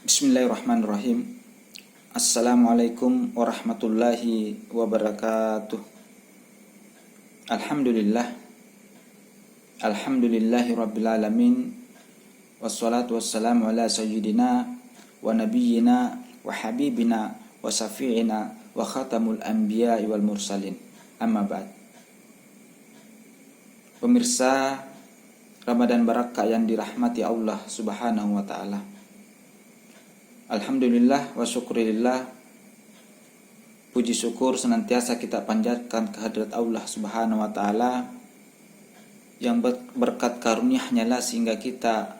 Bismillahirrahmanirrahim. Assalamualaikum warahmatullahi wabarakatuh. Alhamdulillahi rabbil alamin. Wassalatu wassalamu ala sayyidina wa nabiyyina wa habibina wa safi'ina wa khatamul anbiya'i wal mursalin. Amma ba'd. Pemirsa Ramadan Barakah yang dirahmati Allah Subhanahu wa taala. Alhamdulillah wa syukurillah, puji syukur senantiasa kita panjatkan kehadirat Allah Subhanahu wa taala yang berkat karunia-Nya lah sehingga kita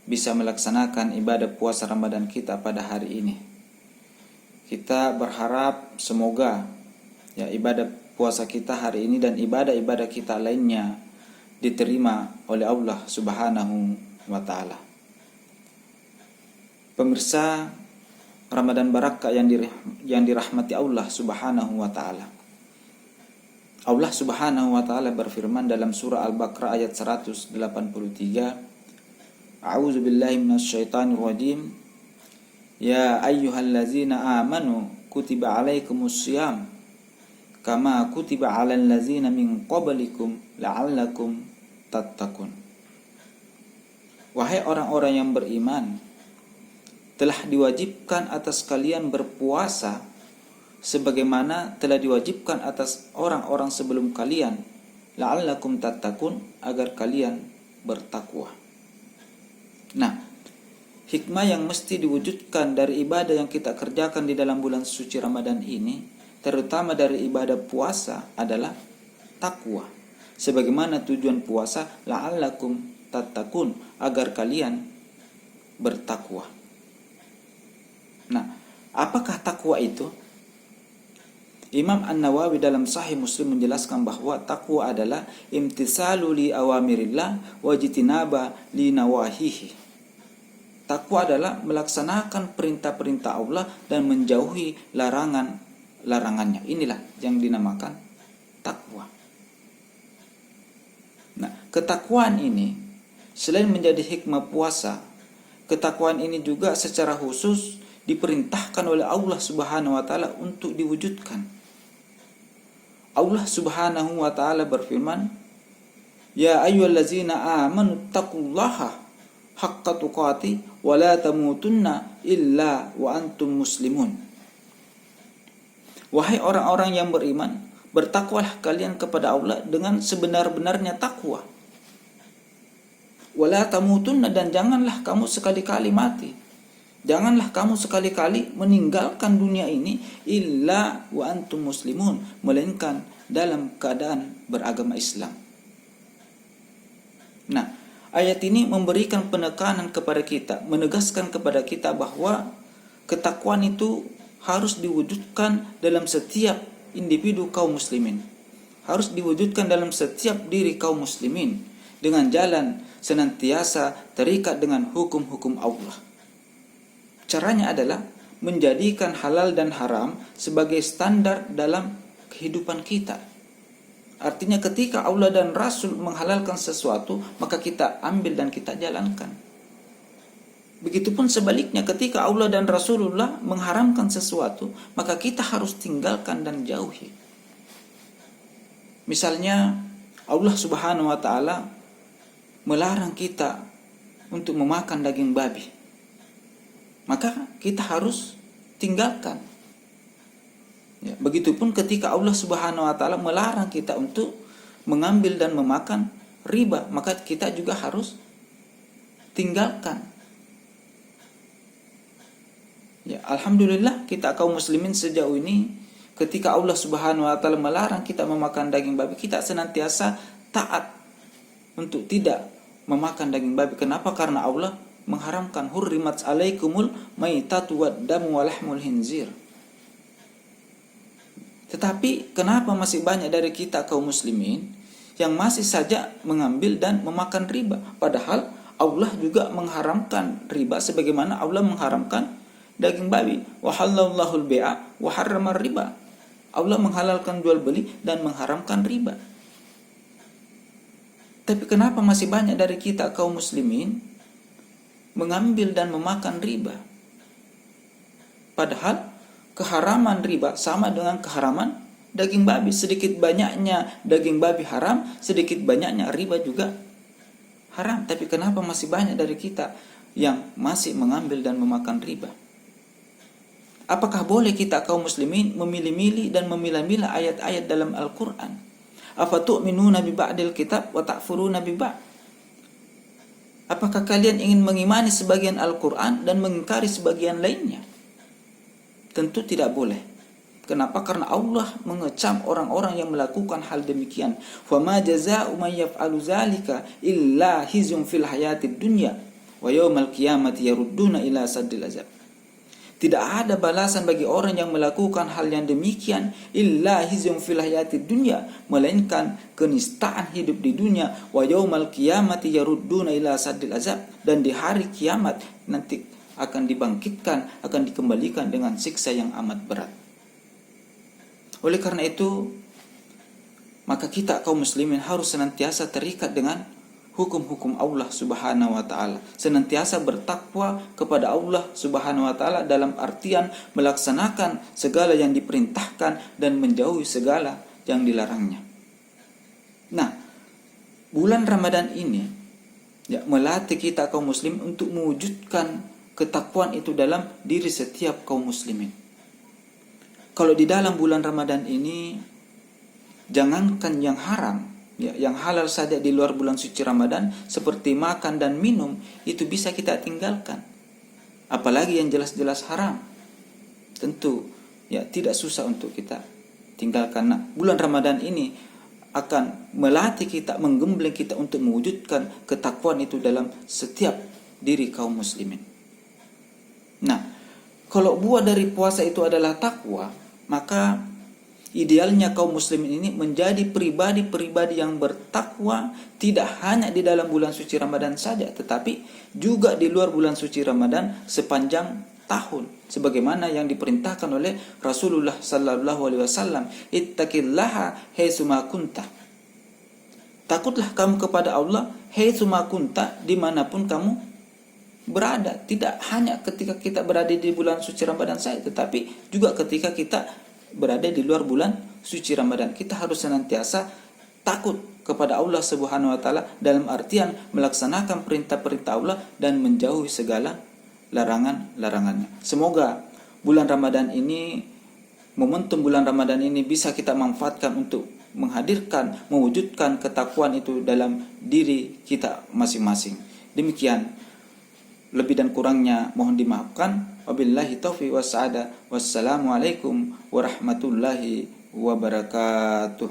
bisa melaksanakan ibadah puasa Ramadan kita pada hari ini. Kita berharap semoga ibadah puasa kita hari ini dan ibadah-ibadah kita lainnya diterima oleh Allah Subhanahu wa taala. Pemirsa Ramadan Barakah yang dirahmati Allah Subhanahu wa taala. Allah Subhanahu wa taala berfirman dalam surah Al-Baqarah ayat 183, A'udzu billahi minasyaitonir rajim. Ya ayyuhallazina amanu kutiba alaikumussyiyam kama kutiba alal ladzina min qablikum la'allakum tattaqun. Wahai orang-orang yang beriman, telah diwajibkan atas kalian berpuasa sebagaimana telah diwajibkan atas orang-orang sebelum kalian, la'allakum tattaqun, agar kalian bertakwa. Nah, hikmah yang mesti diwujudkan dari ibadah yang kita kerjakan di dalam bulan suci Ramadan ini, terutama dari ibadah puasa, adalah takwa. Sebagaimana tujuan puasa, la'allakum tattaqun, agar kalian bertakwa. Nah, apakah takwa itu? Imam An-Nawawi dalam Sahih Muslim menjelaskan bahwa takwa adalah imtisalu li awamirillah wa jitinaba li nawahihi. Takwa adalah melaksanakan perintah-perintah Allah dan menjauhi larangannya. Inilah yang dinamakan takwa. Nah, ketakwaan ini selain menjadi hikmah puasa, ketakwaan ini juga secara khusus diperintahkan oleh Allah Subhanahu wa taala untuk diwujudkan. Allah Subhanahu wa taala berfirman, Ya ayyuhallazina amanu taqullaha haqqa tuqatih wa la tamutunna illa wa antum muslimun. Wahai orang-orang yang beriman, bertakwalah kalian kepada Allah dengan sebenar-benarnya takwa. Wa la tamutunna, dan janganlah kamu sekali-kali mati. Janganlah kamu sekali-kali meninggalkan dunia ini illa wa antum muslimun, melainkan dalam keadaan beragama Islam. Nah, ayat ini memberikan penekanan kepada kita, menegaskan kepada kita bahwa ketakwaan itu harus diwujudkan dalam setiap individu kaum muslimin. Harus diwujudkan dalam setiap diri kaum muslimin dengan jalan senantiasa terikat dengan hukum-hukum Allah. Caranya adalah menjadikan halal dan haram sebagai standar dalam kehidupan kita. Artinya ketika Allah dan Rasul menghalalkan sesuatu, maka kita ambil dan kita jalankan. Begitupun sebaliknya, ketika Allah dan Rasulullah mengharamkan sesuatu, maka kita harus tinggalkan dan jauhi. Misalnya Allah Subhanahu wa taala melarang kita untuk memakan daging babi, maka kita harus tinggalkan. Begitupun ketika Allah Subhanahu wa taala melarang kita untuk mengambil dan memakan riba, maka kita juga harus tinggalkan. Alhamdulillah kita kaum muslimin sejauh ini, ketika Allah Subhanahu wa taala melarang kita memakan daging babi, kita senantiasa taat untuk tidak memakan daging babi. Kenapa? Karena Allah mengharamkan, hurrimat alaikumul maitatu waddamu walahmul hinzir. Tetapi kenapa masih banyak dari kita kaum muslimin yang masih saja mengambil dan memakan riba. Padahal Allah juga mengharamkan riba sebagaimana Allah mengharamkan daging babi. Wa halallahu al-bai'a wa harrama riba. Allah menghalalkan jual beli dan mengharamkan riba. Tapi kenapa masih banyak dari kita kaum muslimin mengambil dan memakan riba? Padahal keharaman riba sama dengan keharaman daging babi. Sedikit banyaknya daging babi haram, sedikit banyaknya riba juga haram. Tapi kenapa masih banyak dari kita yang masih mengambil dan memakan riba? Apakah boleh kita kaum muslimin memilih-milih dan memilah-milah ayat-ayat dalam Al-Quran? Afatu'minuna bi ba'dil kitab wa ta'furuna bi ba'd? Apakah kalian ingin mengimani sebagian Al-Quran dan mengingkari sebagian lainnya? Tentu tidak boleh. Kenapa? Karena Allah mengecam orang-orang yang melakukan hal demikian. Wa ma jazaa'u man yaf'alu dzalika illa khizyun fil hayatid dunya wa yaumal qiyamati yarudduna ila saddil azab. Tidak ada balasan bagi orang yang melakukan hal yang demikian illa khizyun fil hayatid dunya, melainkan kenistaan hidup di dunia, wa yaumal qiyamati yarudduna ila saddil azab, dan di hari kiamat nanti akan dibangkitkan, akan dikembalikan dengan siksa yang amat berat. Oleh karena itu, maka kita kaum muslimin harus senantiasa terikat dengan hukum-hukum Allah Subhanahu wa taala, senantiasa bertakwa kepada Allah Subhanahu wa taala dalam artian melaksanakan segala yang diperintahkan dan menjauhi segala yang dilarangnya. Nah, bulan Ramadan ini melatih kita kaum muslim untuk mewujudkan ketakwaan itu dalam diri setiap kaum muslimin. Kalau di dalam bulan Ramadan ini, jangankan yang haram, yang halal saja di luar bulan suci Ramadan, seperti makan dan minum, itu bisa kita tinggalkan. Apalagi yang jelas-jelas haram. Tentu tidak susah untuk kita tinggalkan. Nah, bulan Ramadan ini akan melatih kita, menggembleng kita untuk mewujudkan ketakwaan itu dalam setiap diri kaum muslimin. Nah, kalau buah dari puasa itu adalah takwa, maka idealnya kaum muslimin ini menjadi pribadi-pribadi yang bertakwa, tidak hanya di dalam bulan suci Ramadan saja, tetapi juga di luar bulan suci Ramadan sepanjang tahun, sebagaimana yang diperintahkan oleh Rasulullah sallallahu alaihi wasallam, ittaqillaha haitsu ma kunta. Takutlah kamu kepada Allah haitsu ma kunta, dimanapun kamu berada. Tidak hanya ketika kita berada di bulan suci Ramadan saja, tetapi juga ketika kita berada di luar bulan suci Ramadan. Kita harus senantiasa takut kepada Allah Subhanahu wa taala dalam artian melaksanakan perintah-perintah Allah dan menjauhi segala larangan-larangannya. Semoga bulan Ramadan ini, momentum bulan Ramadan ini bisa kita manfaatkan untuk menghadirkan, mewujudkan ketakwaan itu dalam diri kita masing-masing. Demikian. Lebih dan kurangnya mohon dimaafkan. Wabillahi taufiq was sa'adah. Wassalamualaikum warahmatullahi wabarakatuh.